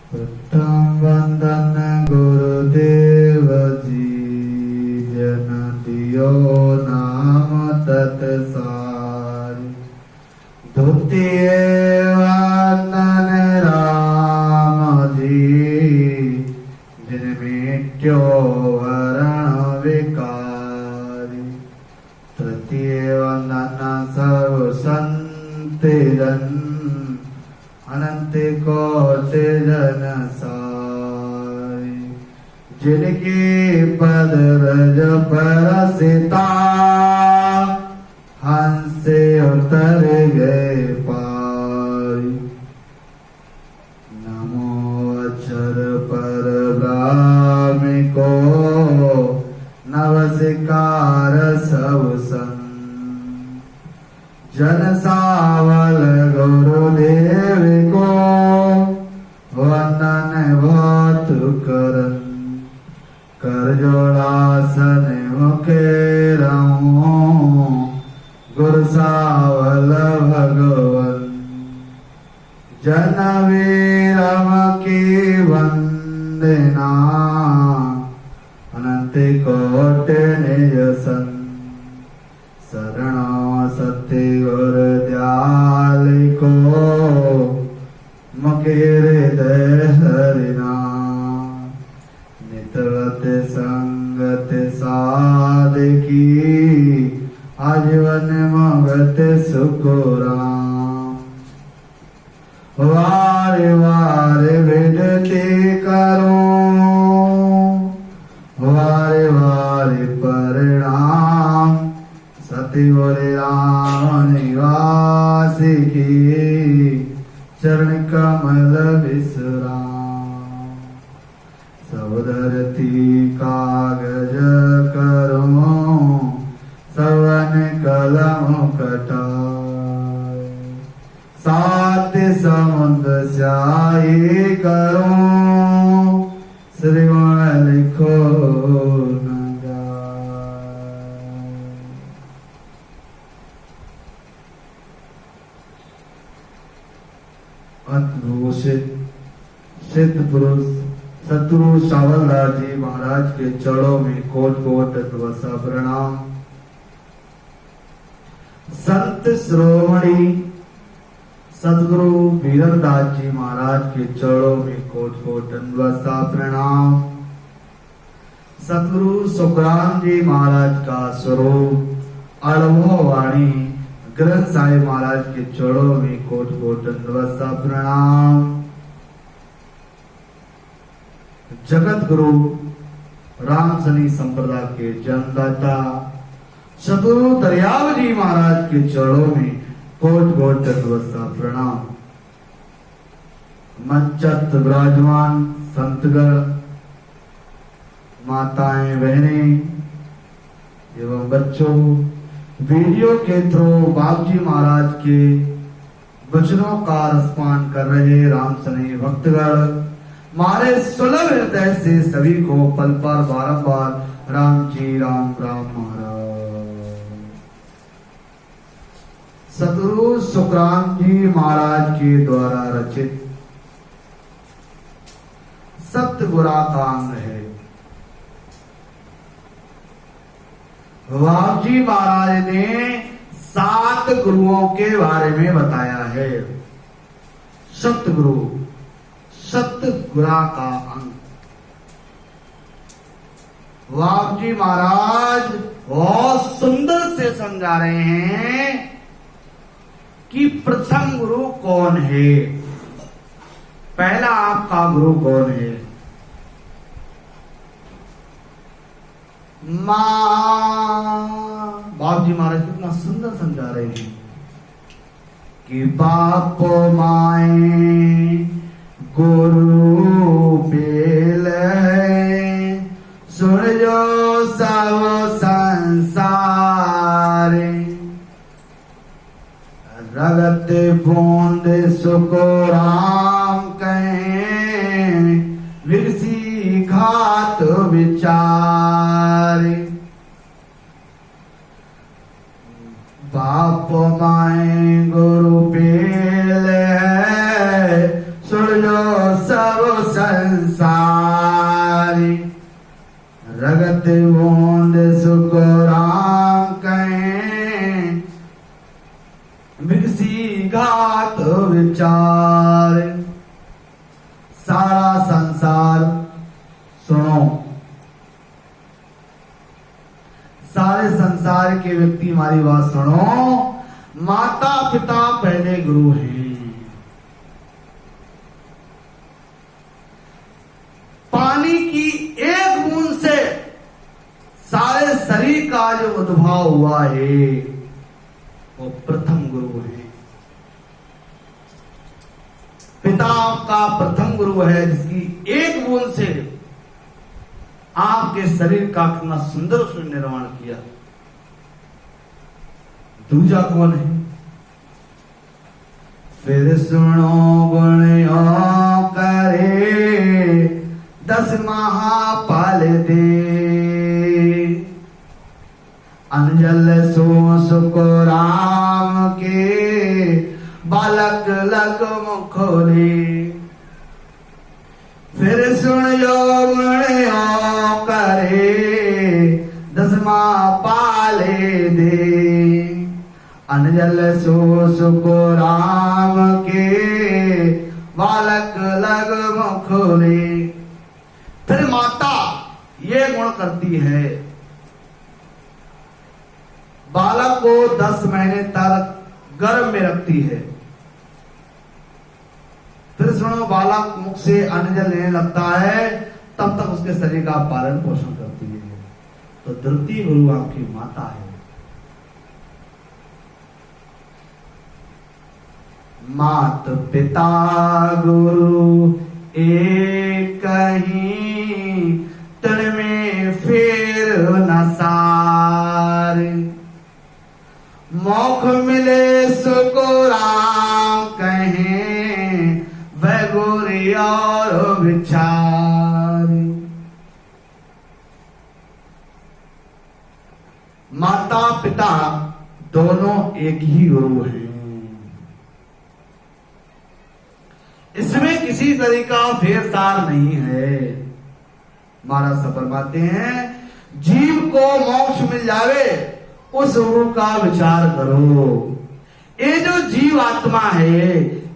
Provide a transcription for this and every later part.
प्रथम वंदन गुरुदेव जी, जन दियो नाम तत्सार। द्वितीय वंदन राम जी, जिन मिट्यो वरण विकार। तृतीय वंदन सर्व संत जन, अनंत कोटि जन सारी। जिनकी पद रज परसिता, हंस उतर गए पारी। नमो अक्षर पर ब्राह्मी को, नमस्कार सब संग। जन सावल गुरुदेव को, वंदन बहुत करन। कर जोड़ासन मुखे रहूं, गुरु सावल भगवन। जन वीरम की वंदना, अनंत कोटि निज सन। शरणा सत्य गुर दयाल को, मुखे हृदय हरिना। नितरत संगत साधकी, आजीवन मगत सुखराम। वारे वारे विनती करूं, वारे वारे परिणाम। सती बोले राम निवास की, चरण कमल विश्राम। सब धरती कागज करूं, सवन कलम कटाए। सात समुद्र स्याही करूं, श्री गुण लिखो न जाए। अद्भुत सिद्ध पुरुष सतगुरु सावलदास जी महाराज के चरणों में कोट कोट दंडवत प्रणाम। संत श्रोमणी सतगुरु वीरदास जी महाराज के चरणों में कोट कोट दंडवत प्रणाम। सतगुरु सुखराम जी महाराज का स्वरूप अनुभव वाणी ग्रंथ साहिब महाराज के चरणों में कोट कोट दंडवत प्रणाम। जगत गुरु राम शनि संप्रदाय के जन्मदाता सतगुरु दरियाव जी महाराज के चरणों में कोट कोट दंडवत प्रणाम। मंचस्थ विराजमान संतगण, माताएं, बहनें एवं बच्चों, वीडियो के थ्रू बाबू जी महाराज के वचनों का रसपान कर रहे राम शनि भक्तगण, मारे सुलभ हृदय से सभी को पल पर बारंबार राम जी राम राम महाराज। सतगुरु सुखराम जी महाराज के द्वारा रचित सप्तगुरा का अंग है। बाबू जी महाराज ने 7 गुरुओं के बारे में बताया है। सतगुरु सतगुरा का अंग। बाबू जी महाराज बहुत सुंदर से समझा रहे हैं कि प्रथम गुरु कौन है, पहला आपका गुरु कौन है। बाबू जी महाराज कितना सुंदर समझा रहे हैं कि बाप माए गुरु बेल है, सुन जो सब संसार। रगत बूंद सुख राम कहें, विरसी घात विचार। बाप माए गुरु बेल है, सुन जो सब प्रतिबोध सुख राम कहें, विकसी घात विचार। सारा संसार सुनो, सारे संसार के व्यक्ति हमारी बात सुनो। माता पिता पहले गुरु हैं। पानी की एक बूंद से सारे शरीर का जो उद्भव हुआ है वो प्रथम गुरु है। पिता का प्रथम गुरु है, जिसकी एक बूंद से आपके शरीर का कितना सुंदर सुंदर निर्माण किया। दूजा कौन है? फिर सुनो गुण करे 10 महापाल दे, अनजल सो सुख राम के बालक लग मुखोले। फिर सुन यो गुण करे 10 महापाले दे, अनजल सो सुख राम के बालक लग मुखोले। फिर माता ये गुण करती है, बालक को 10 महीने तक गर्भ में रखती है। फिर सुनो, बालक मुख से अन्न जल लेने लगता है, तब तक उसके शरीर का पालन पोषण करती है। तो तृतीय गुरु आपकी माता है। मात पिता गुरु एक ही, तन में फेर न सार। मौख मिले सुख राम कहें, वह गोरी और विचार। माता पिता दोनों एक ही गुरु हैं। इसमें किसी तरह का फेरसार नहीं है। महाराज सब फरमाते हैं, जीव को मोक्ष मिल जावे उस गुरु का विचार करो। ये जो जीव आत्मा है,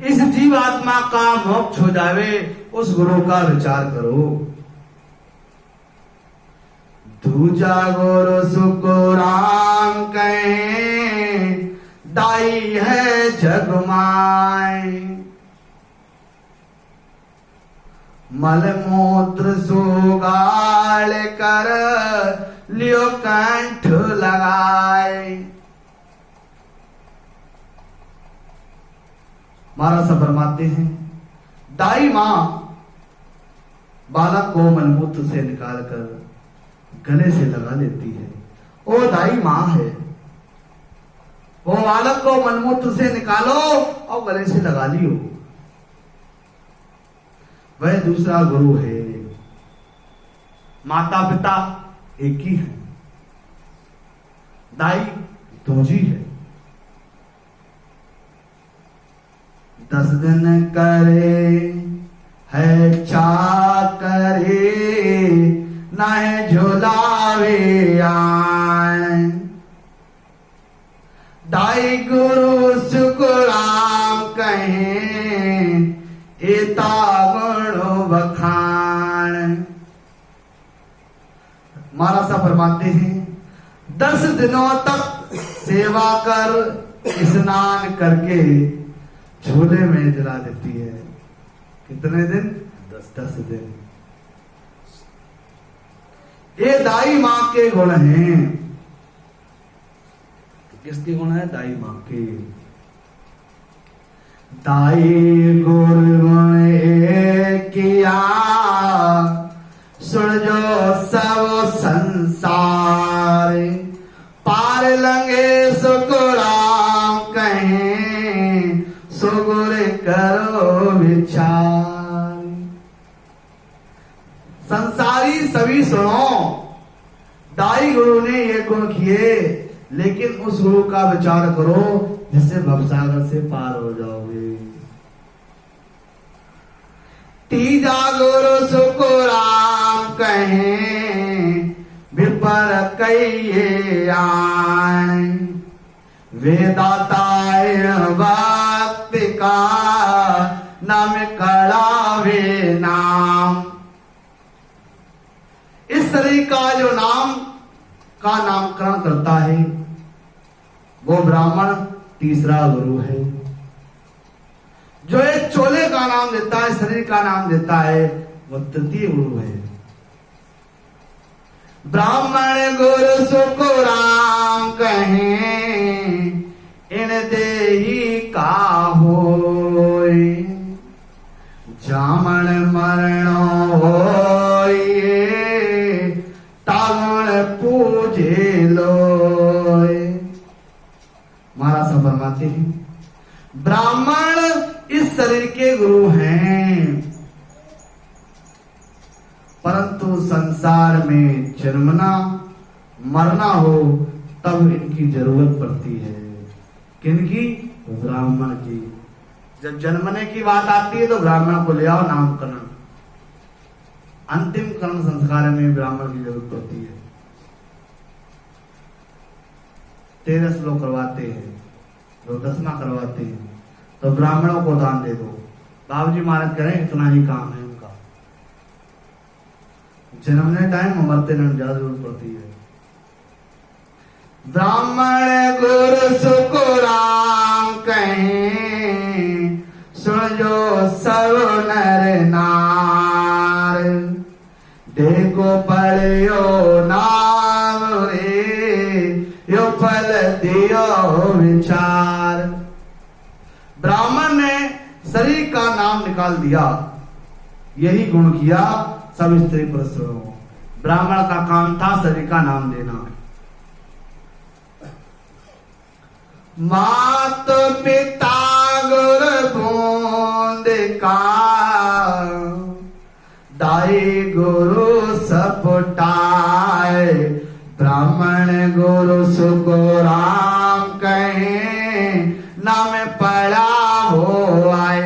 इस जीव आत्मा का मोक्ष हो जावे उस गुरु का विचार करो। दूजा गुरु सुख राम कहें, दाई है जग माय। मल मूत्र सुगाड़ कर लियो कंठ लगाए। महाराज सब फरमाते हैं, दाई मां बालक को मलमूत्र से निकालकर गले से लगा लेती है। वो दाई मां है। वो बालक को मलमूत्र से निकालो और गले से लगा लियो। वह दूसरा गुरु है। माता पिता एक ही है, दाई दूजी है। 10 दिन करे है चाकरे, नाहे झोलावे आन। दाई गुरु सुख राम कहें, एता गुण बखान। महाराज साहब फरमाते हैं, 10 दिनों तक सेवा कर स्नान करके झोले में जला देती है। कितने दिन? 10 दिन। ये दाई मां के गुण हैं। किसके गुण है? दाई मां के। दाई गुण किया, सुन जो सब संसार। पार लंगे सुख राम कहें, सुगुर करो विचार। संसारी सभी सुनो, दाई गुरु ने ये गुण किए, लेकिन उस गुरु का विचार करो जिससे भवसागर से पार हो जाओगे। तीजा गुरु सुख राम कहें, वेदाताय भक्त का नाम कड़ावे नाम। इस शरीर का जो नाम का नामकरण करता है वो ब्राह्मण तीसरा गुरु है। जो एक चोले का नाम देता है, शरीर का नाम देता है, वो तृतीय गुरु है। ब्राह्मण गुरु सुख राम कहें, इन देही का होय, जामन मरणो होय, तागुण पूजे लोय। महाराज सब फरमाते हैं ब्राह्मण इस शरीर के गुरु हैं, परंतु संसार में जन्मना मरना हो तब इनकी जरूरत पड़ती है। किनकी? ब्राह्मण की। जब जन्मने की बात आती है तो ब्राह्मण को ले आओ, नामकरण अंतिम कर्ण संस्कार में ब्राह्मण की जरूरत पड़ती है। 13 श्लोक करवाते हैं, 10वां करवाते हैं, तो ब्राह्मणों को दान दे दो। बाबूजी महाराज करें इतना ही काम है उनका। जन्मने टाइम मरते टाइम ज्यादा जरूरत पड़ती है। ब्राह्मण गुरु सुख राम कहें, सुन जो सब नर नार, देखो पढ़ियो नाम रे, यो फल दियो विचार। ब्राह्मण ने शरीर का नाम निकाल दिया, यही गुण किया सब स्त्री पुरुषों। ब्राह्मण का काम था शरीर का नाम देना। मात पिता गुरु बूंद का, दाई गुरु सपुटाए, ब्राह्मण गुरु सुख राम कहें, नाम पड़ा हो आए।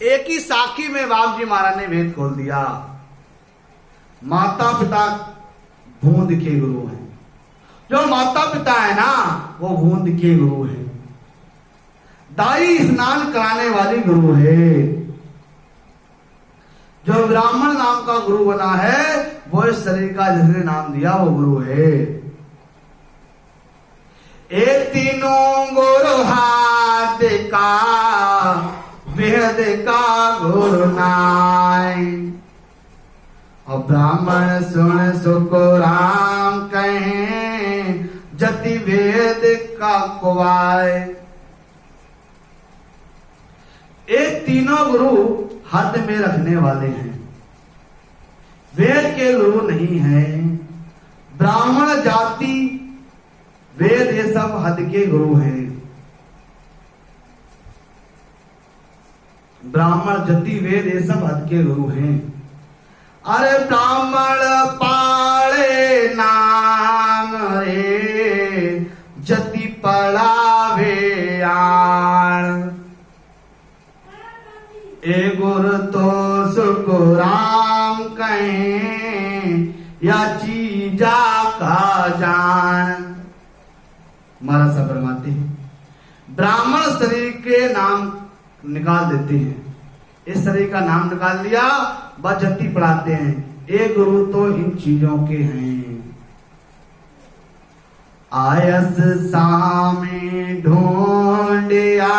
एक ही साखी में बाबूजी महाराज ने भेद खोल दिया। माता पिता बूंद के गुरु हैं। जो माता पिता है ना वो बूंद के गुरु है। दाई स्नान कराने वाली गुरु है। जो ब्राह्मण नाम का गुरु बना है वो इस शरीर का जिसने नाम दिया वो गुरु है। ए तीनों गुरु हाथ का, वेद का गुरु नाय, और ब्राह्मण सुन सुख राम कहें, जति वेद का कुवाय। ये तीनों गुरु हद में रखने वाले हैं, वेद के गुरु नहीं हैं। ब्राह्मण जाति वेद ये सब हद के गुरु हैं। ब्राह्मण जति वेद ये सब हद के गुरु हैं। अरे ब्राह्मण पाले नाम रे, जति पढ़ावे आण, ए गुरु तो सुख राम कहें, या चीजा का जान। महाराज साहब फरमाते हैं ब्राह्मण शरीर के नाम निकाल देते हैं। इस शरीर का नाम निकाल लिया, बस जति पढ़ाते हैं। एक गुरु तो इन चीजों के हैं। आयस सामी ढूंढिया,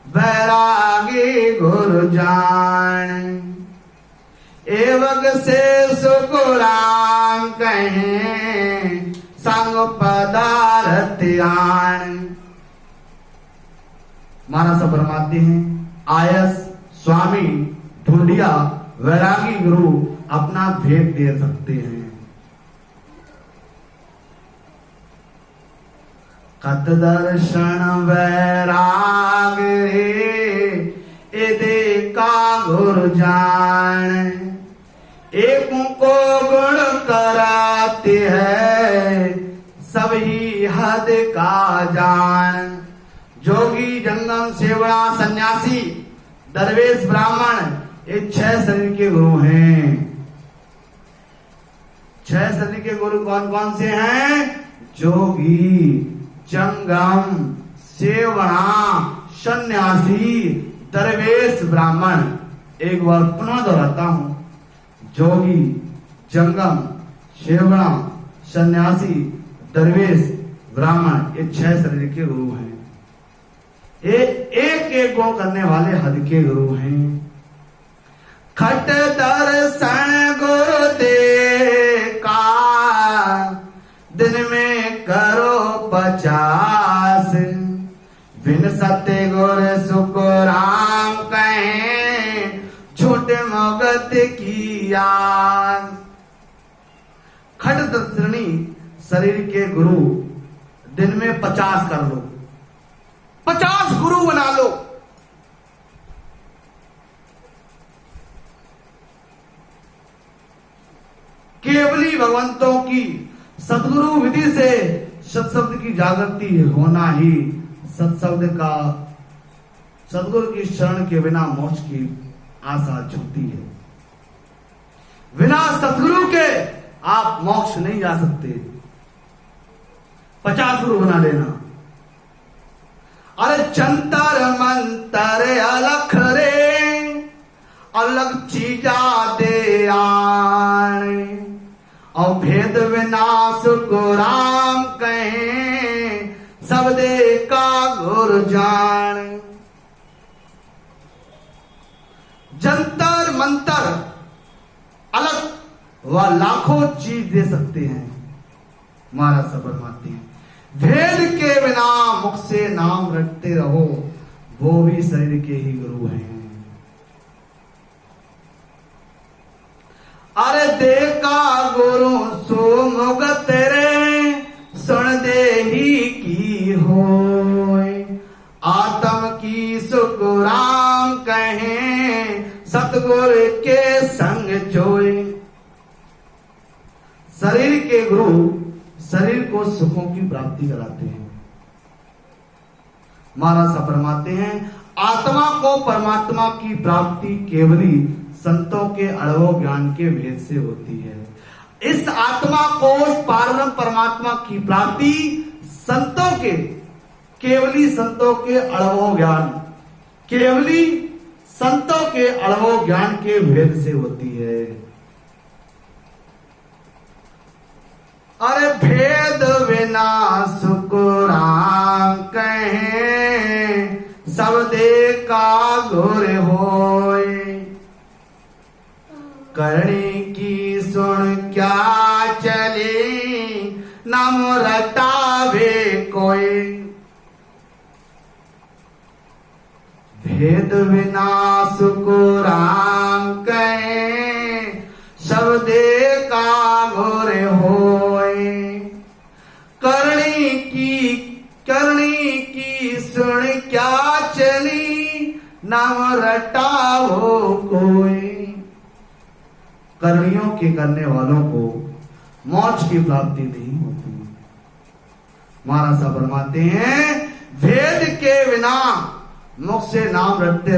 बैरागी गुरु जान, एवग से सुख राम कहें, संग पदार्थ आन। महाराज सब फरमाते हैं आयस स्वामी ढूंढिया वैरागी गुरु अपना भेद दे सकते हैं। कत दर्शन वैराग रे, एदे का गुरु जान, एक को गुण कराते हैं, सभी हद का जान। जोगी जंगम सेवड़ा सन्यासी दरवेश ब्राह्मण ये 6 शरीर के गुरु हैं। 6 शरीर के गुरु कौन कौन से हैं? जोगी जंगम, सेवणा, सन्यासी, दरवेश, ब्राह्मण। एक बार पुनः दोहराता हूं, जोगी, जंगम, सेवणा, सन्यासी, दरवेश, ब्राह्मण, ये 6 शरीर के गुरु हैं। एक एक गुण करने वाले हद के गुरु हैं। खट दर्शन गुरु दे का, दिन में करो 50। बिन सत्य गुर सुख राम कहें, झूठ मोगत की आस। खट दर्शनी शरीर के गुरु दिन में 50 कर लो, 50 गुरु बना लो। केवली भगवंतों की सदगुरु विधि से सत्शब्द की जागृति होना ही सत्शब्द का, सदगुरु की शरण के बिना मोक्ष की आशा छूटती है। बिना सदगुरु के आप मोक्ष नहीं जा सकते। 50 गुरु बना लेना। अरे जंतर मंतर अलख रे, अलग चीजा दे आने, और भेद विनाश को राम कहें, सब दे का गुर जान। जंतर मंतर अलग व लाखों चीज दे सकते हैं, महाराज सब फरमाते हैं। भेद के बिना मुख से नाम रटते रहो, वो भी शरीर के ही गुरु हैं। अरे देखा गुरु सो मुग तेरे, सुन दे ही की होय, आत्म की सुख राम कहें, सतगुर के संग जोय। शरीर के गुरु शरीर को सुखों की प्राप्ति कराते हैं। महाराज सा फरमाते हैं, आत्मा को परमात्मा की प्राप्ति केवली संतों के अड़वो ज्ञान के भेद से होती है। इस आत्मा को, उस पारब्रह्म परमात्मा की प्राप्ति संतों के, केवली संतों के अड़वो ज्ञान, केवली संतों के अड़वो ज्ञान के भेद से होती है। अरे भेद विनाश को राम कहें, सब दे का गुर होय, करणी की सुन क्या चली, नाम रटावे कोई। भेद विनाश को राम कहें, सब दे का गुर होय, करणी की सुन क्या चली, नाम रटावो कोई। कर्मियों के करने वालों को मोक्ष की प्राप्ति नहीं होती। महाराज साहब फरमाते हैं, भेद के बिना मुख से नाम रटते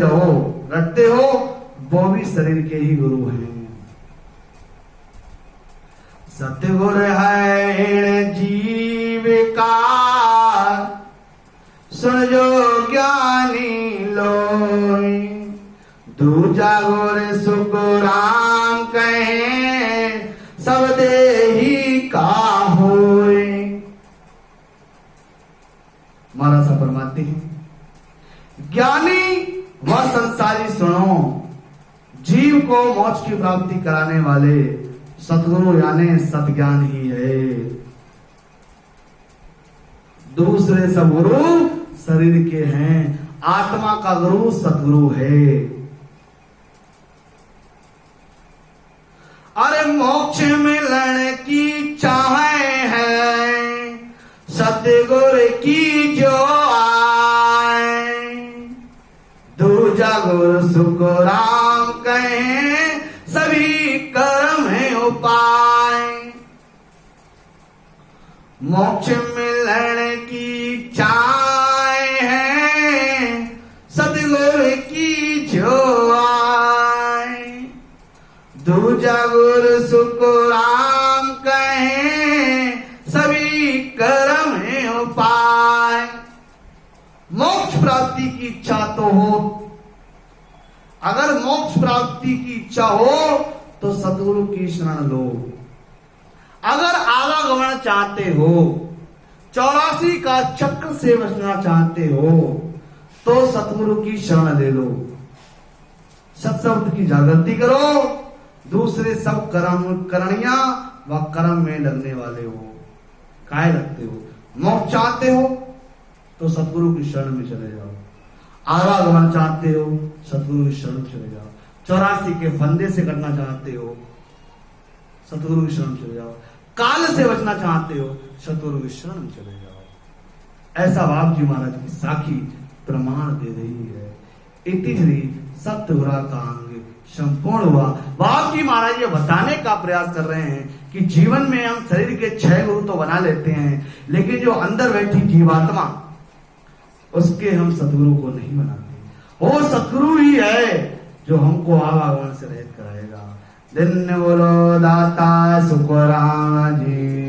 हो, वो भी शरीर के ही गुरु हैं। सतगुर है जीव का, सुन जो ज्ञानी लोय, दूजा गुर सुख राम कहें, सब दे ही का होय। महाराज साहब फरमाते हैं, ज्ञानी व संसारी सुनो, जीव को मोक्ष की प्राप्ति कराने वाले सतगुरु यानी सतज्ञान ही है। दूसरे सब गुरु शरीर के हैं, आत्मा का गुरु सतगुरु है। अरे मोक्ष मिलन की चाहे है, सतगुर की जो आए, दूजा गुरु सुख राम कहें, सभी कर्म है उपाय। मोक्ष मिलन की चाहे है, सतगुर की जो आए, दूजा गुरु सुख राम कहें, सभी कर्म है उपाय। तो हो। अगर मोक्ष प्राप्ति की इच्छा हो तो सतगुरु की शरण लो। अगर आवागमन चाहते हो, 84 का चक्र से बचना चाहते हो तो सतगुरु की शरण ले लो। सत्शब्द की जागृति करो, दूसरे सब कर्म करणिया व कर्म में लगने वाले हो, काहे लगते हो। मोक्ष चाहते हो तो सतगुरु की शरण में चले जाओ। आवागमन चाहते हो, सतगुरु की शरण में चले जाओ। 84 के फंदे से कटना चाहते हो, सतगुरु की शरण में चले जाओ। काल से बचना चाहते हो, सतगुरु की शरण में चले जाओ। ऐसा बाप जी महाराज की साखी प्रमाण दे रही है। इति श्री सत्यगुरा का अंग संपूर्ण हुआ। बाप जी महाराज ये बताने का प्रयास कर रहे हैं कि जीवन में हम शरीर के 6 गुरु तो बना लेते हैं, लेकिन जो अंदर बैठी जीवात्मा उसके हम सतगुरु को नहीं बनाते। वो सतगुरु ही है जो हमको आवागमन से रहित कराएगा। दिन बोलो दाता सुखराम जी।